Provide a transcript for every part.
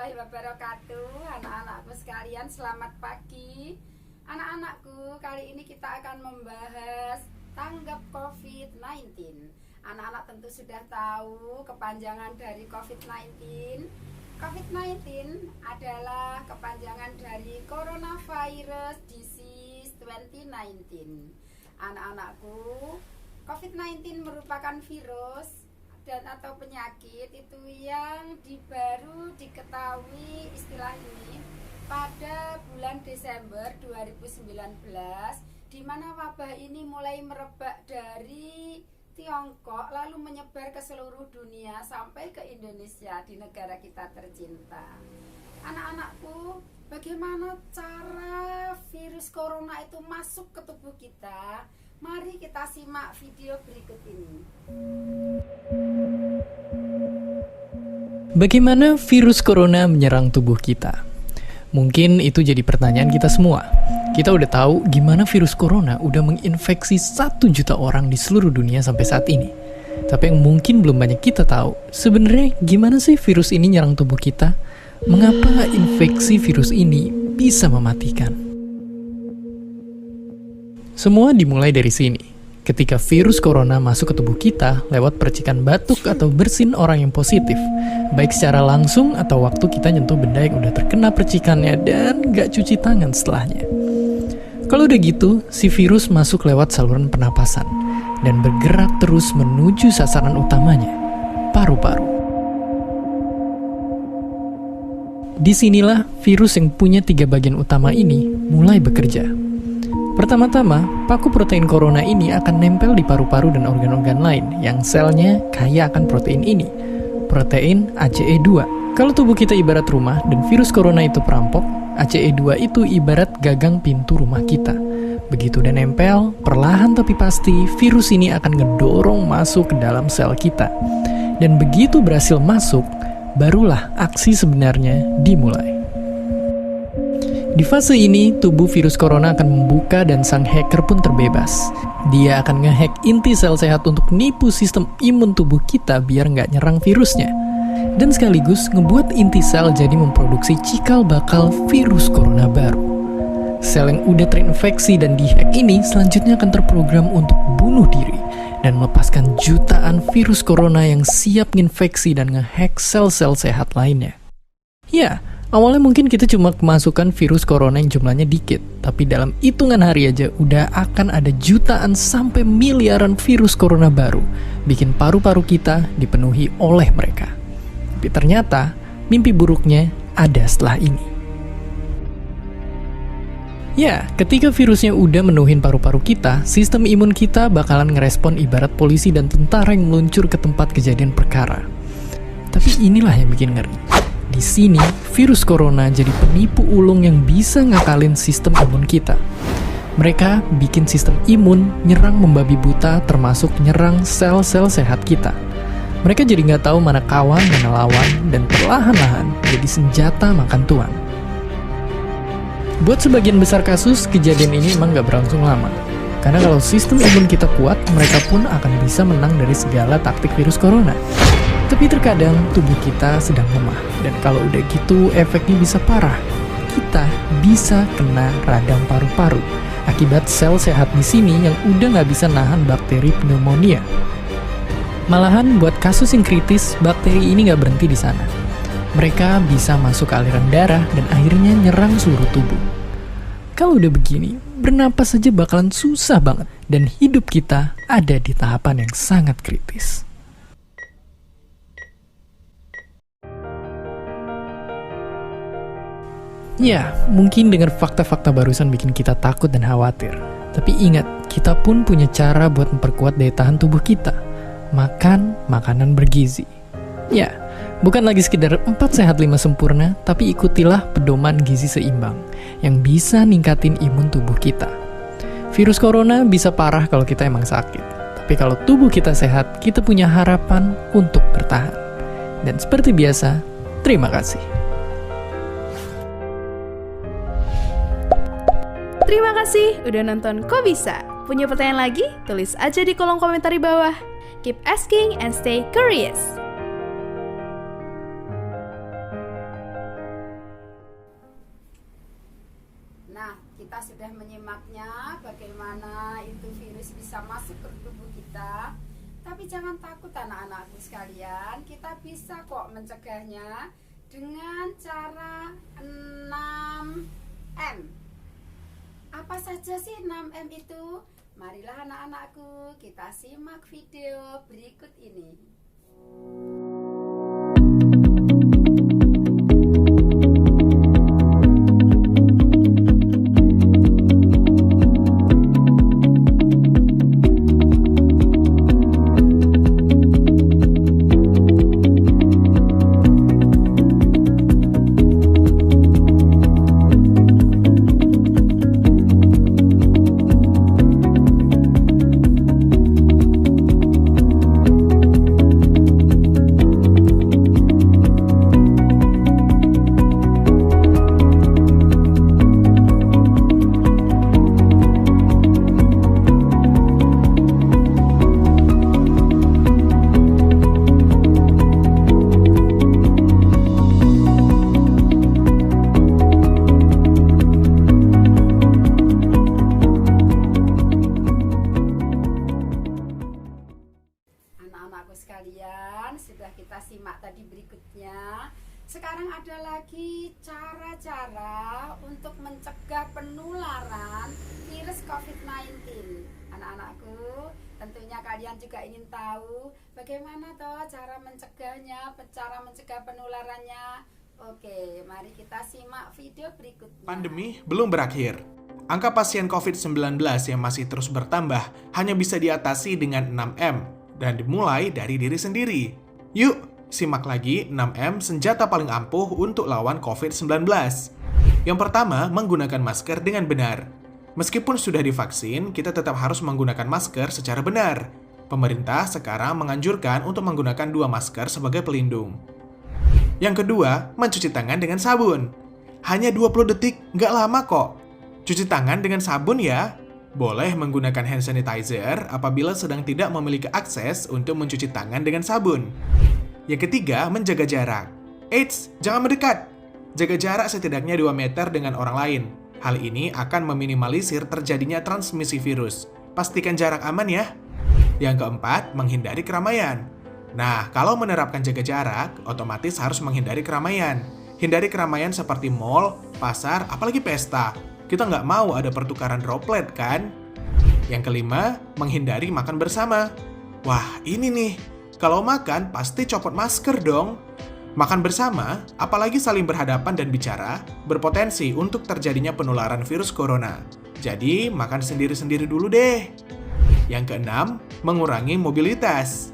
warahmatullahi wabarakatuh. Anak-anakku sekalian, selamat pagi. Anak-anakku, kali ini kita akan membahas tanggap COVID-19. Anak-anak tentu sudah tahu kepanjangan dari COVID-19. COVID-19 adalah kepanjangan dari Coronavirus Disease 2019. Anak-anakku, COVID-19 merupakan virus dan atau penyakit itu yang baru diketahui istilah ini pada bulan Desember 2019, di mana wabah ini mulai merebak dari Tiongkok lalu menyebar ke seluruh dunia sampai ke Indonesia, di negara kita tercinta. Anak-anakku, bagaimana cara virus corona itu masuk ke tubuh kita? Mari kita simak video berikut ini. Bagaimana virus corona menyerang tubuh kita? Mungkin itu jadi pertanyaan kita semua. Kita udah tahu gimana virus corona udah menginfeksi 1 juta orang di seluruh dunia sampai saat ini. Tapi yang mungkin belum banyak kita tahu, sebenarnya gimana sih virus ini nyerang tubuh kita? Mengapa infeksi virus ini bisa mematikan? Semua dimulai dari sini. Ketika virus corona masuk ke tubuh kita lewat percikan batuk atau bersin orang yang positif, baik secara langsung atau waktu kita nyentuh benda yang udah terkena percikannya dan gak cuci tangan setelahnya. Kalau udah gitu, si virus masuk lewat saluran pernapasan dan bergerak terus menuju sasaran utamanya, paru-paru. Disinilah virus yang punya 3 bagian utama ini mulai bekerja. Pertama-tama, paku protein corona ini akan nempel di paru-paru dan organ-organ lain yang selnya kaya akan protein ini, protein ACE2. Kalau tubuh kita ibarat rumah dan virus corona itu perampok, ACE2 itu ibarat gagang pintu rumah kita. Begitu udah nempel, perlahan tapi pasti virus ini akan ngedorong masuk ke dalam sel kita. Dan begitu berhasil masuk, barulah aksi sebenarnya dimulai. Di fase ini, tubuh virus corona akan membuka dan sang hacker pun terbebas. Dia akan ngehack inti sel sehat untuk nipu sistem imun tubuh kita biar nggak nyerang virusnya. Dan sekaligus ngebuat inti sel jadi memproduksi cikal bakal virus corona baru. Sel yang udah terinfeksi dan dihack ini selanjutnya akan terprogram untuk bunuh diri dan melepaskan jutaan virus corona yang siap nginfeksi dan ngehack sel-sel sehat lainnya. Ya, awalnya mungkin kita cuma kemasukan virus corona yang jumlahnya dikit, tapi dalam hitungan hari aja udah akan ada jutaan sampai miliaran virus corona baru, bikin paru-paru kita dipenuhi oleh mereka. Tapi ternyata, mimpi buruknya ada setelah ini. Ya, ketika virusnya udah menuhin paru-paru kita, sistem imun kita bakalan ngerespon ibarat polisi dan tentara yang meluncur ke tempat kejadian perkara. Tapi inilah yang bikin ngeri. Di sini, virus corona jadi penipu ulung yang bisa ngakalin sistem imun kita. Mereka bikin sistem imun nyerang membabi buta termasuk nyerang sel-sel sehat kita. Mereka jadi nggak tahu mana kawan, mana lawan, dan perlahan-lahan jadi senjata makan tuan. Buat sebagian besar kasus, kejadian ini emang nggak berlangsung lama. Karena kalau sistem imun kita kuat, mereka pun akan bisa menang dari segala taktik virus corona. Tapi terkadang tubuh kita sedang lemah, dan kalau udah gitu efeknya bisa parah. Kita bisa kena radang paru-paru akibat sel sehat di sini yang udah nggak bisa nahan bakteri pneumonia. Malahan buat kasus yang kritis, bakteri ini nggak berhenti di sana. Mereka bisa masuk ke aliran darah dan akhirnya nyerang seluruh tubuh. Kalau udah begini, bernapas saja bakalan susah banget, dan hidup kita ada di tahapan yang sangat kritis. Ya, mungkin dengar fakta-fakta barusan bikin kita takut dan khawatir. Tapi ingat, kita pun punya cara buat memperkuat daya tahan tubuh kita. Makan makanan bergizi. Ya, bukan lagi sekedar 4 sehat 5 sempurna, tapi ikutilah pedoman gizi seimbang yang bisa ningkatin imun tubuh kita. Virus corona bisa parah kalau kita emang sakit. Tapi kalau tubuh kita sehat, kita punya harapan untuk bertahan. Dan seperti biasa, terima kasih. Terima kasih udah nonton Kok Bisa. Punya pertanyaan lagi? Tulis aja di kolom komentar di bawah. Keep asking and stay curious. Nah, kita sudah menyimaknya bagaimana itu virus bisa masuk ke tubuh kita. Tapi jangan takut anak-anakku sekalian, kita bisa kok mencegahnya dengan cara 6M. Apa saja sih 6M itu? Marilah anak-anakku, kita simak video berikut ini. Anak-anakku sekalian, sudah kita simak tadi berikutnya. Sekarang ada lagi cara-cara untuk mencegah penularan virus COVID-19. Anak-anakku, tentunya kalian juga ingin tahu bagaimana toh cara mencegahnya, cara mencegah penularannya. Oke, mari kita simak video berikutnya. Pandemi belum berakhir. Angka pasien COVID-19 yang masih terus bertambah hanya bisa diatasi dengan 6M dan dimulai dari diri sendiri. Yuk, simak lagi 6M senjata paling ampuh untuk lawan COVID-19. Yang pertama, menggunakan masker dengan benar. Meskipun sudah divaksin, kita tetap harus menggunakan masker secara benar. Pemerintah sekarang menganjurkan untuk menggunakan 2 masker sebagai pelindung. Yang kedua, mencuci tangan dengan sabun. Hanya 20 detik, nggak lama kok. Cuci tangan dengan sabun ya. Boleh menggunakan hand sanitizer apabila sedang tidak memiliki akses untuk mencuci tangan dengan sabun. Yang ketiga, menjaga jarak. Eits, jangan mendekat. Jaga jarak setidaknya 2 meter dengan orang lain. Hal ini akan meminimalisir terjadinya transmisi virus. Pastikan jarak aman ya. Yang keempat, menghindari keramaian. Nah, kalau menerapkan jaga jarak, otomatis harus menghindari keramaian. Hindari keramaian seperti mall, pasar, apalagi pesta. Kita nggak mau ada pertukaran droplet, kan? Yang kelima, menghindari makan bersama. Wah, ini nih. Kalau makan, pasti copot masker dong. Makan bersama, apalagi saling berhadapan dan bicara, berpotensi untuk terjadinya penularan virus corona. Jadi, makan sendiri-sendiri dulu deh. Yang keenam, mengurangi mobilitas.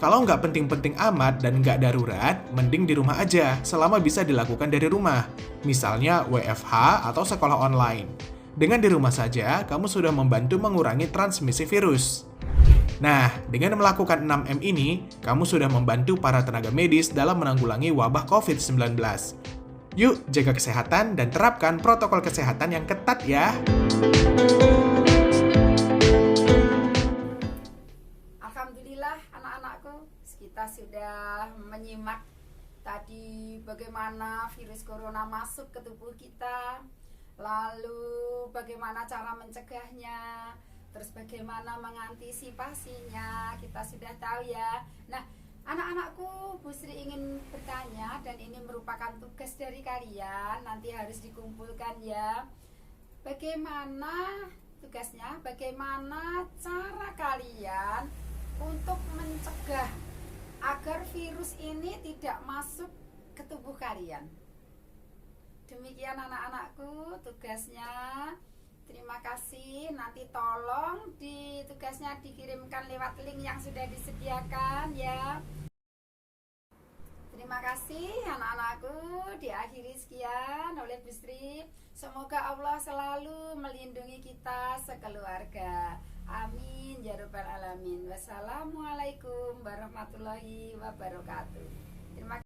Kalau nggak penting-penting amat dan nggak darurat, mending di rumah aja selama bisa dilakukan dari rumah. Misalnya WFH atau sekolah online. Dengan di rumah saja, kamu sudah membantu mengurangi transmisi virus. Nah, dengan melakukan 6M ini, kamu sudah membantu para tenaga medis dalam menanggulangi wabah COVID-19. Yuk, jaga kesehatan dan terapkan protokol kesehatan yang ketat ya. Alhamdulillah anak-anakku, kita sudah menyimak tadi bagaimana virus corona masuk ke tubuh kita, lalu bagaimana cara mencegahnya, terus bagaimana mengantisipasinya, kita sudah tahu ya. Nah, anak-anakku, Bu Sri ingin bertanya dan ini merupakan tugas dari kalian, nanti harus dikumpulkan ya. Bagaimana tugasnya, bagaimana cara kalian untuk mencegah agar virus ini tidak masuk ke tubuh kalian. Demikian anak-anakku tugasnya. Terima kasih. Nanti tolong tugasnya dikirimkan lewat link yang sudah disediakan ya. Terima kasih anak-anakku. Diakhiri sekian oleh Bu Sri. Semoga Allah selalu melindungi kita sekeluarga. Amin ya rabbal alamin. Wassalamualaikum warahmatullahi wabarakatuh. Terima kasih.